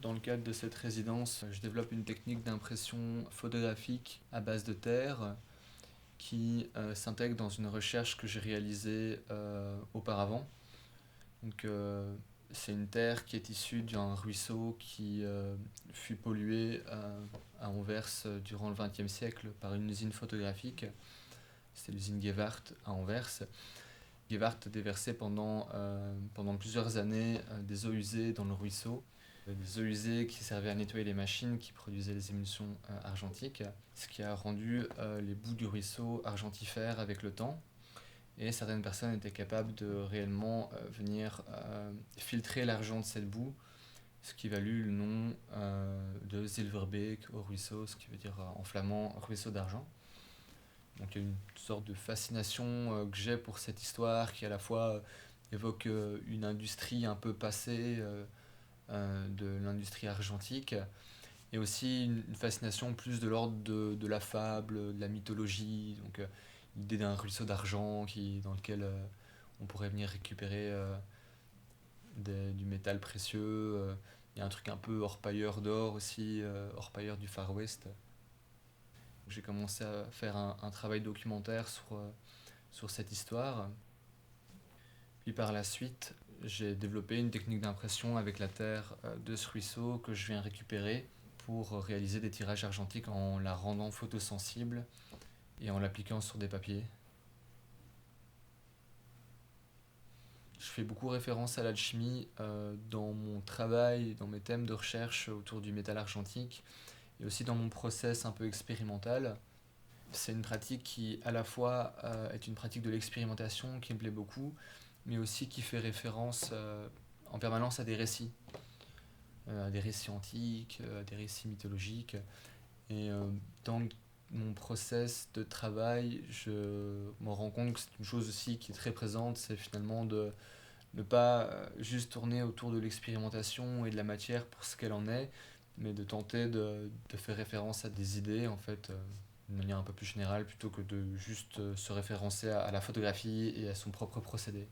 Dans le cadre de cette résidence, je développe une technique d'impression photographique à base de terre qui s'intègre dans une recherche que j'ai réalisée auparavant. Donc, c'est une terre qui est issue d'un ruisseau qui fut pollué à Anvers durant le XXe siècle par une usine photographique. C'était l'usine Gewart à Anvers. Gewart déversait pendant plusieurs années des eaux usées dans le ruisseau. Des eaux usées qui servaient à nettoyer les machines qui produisaient les émulsions argentiques, ce qui a rendu les bouts du ruisseau argentifères avec le temps. Et certaines personnes étaient capables de réellement venir filtrer l'argent de cette boue, ce qui valut le nom de Zilverbeek au ruisseau, ce qui veut dire en flamand ruisseau d'argent. Donc il y a une sorte de fascination que j'ai pour cette histoire qui à la fois évoque une industrie un peu passée de l'industrie argentique et aussi une fascination plus de l'ordre de la fable, de la mythologie. Donc l'idée d'un ruisseau d'argent dans lequel on pourrait venir récupérer du métal précieux. Il y a un truc un peu orpailleur d'or aussi, orpailleur du Far West. J'ai commencé à faire un travail documentaire sur cette histoire. Puis par la suite, j'ai développé une technique d'impression avec la terre de ce ruisseau que je viens récupérer pour réaliser des tirages argentiques en la rendant photosensible et en l'appliquant sur des papiers. Je fais beaucoup référence à l'alchimie dans mon travail, dans mes thèmes de recherche autour du métal argentique et aussi dans mon process un peu expérimental. C'est une pratique qui à la fois est une pratique de l'expérimentation qui me plaît beaucoup, mais aussi qui fait référence en permanence à des récits antiques, à des récits mythologiques. Et dans mon process de travail, je me rends compte que c'est une chose aussi qui est très présente, c'est finalement de ne pas juste tourner autour de l'expérimentation et de la matière pour ce qu'elle en est, mais de tenter de faire référence à des idées, en fait, de manière un peu plus générale, plutôt que de juste se référencer à la photographie et à son propre procédé.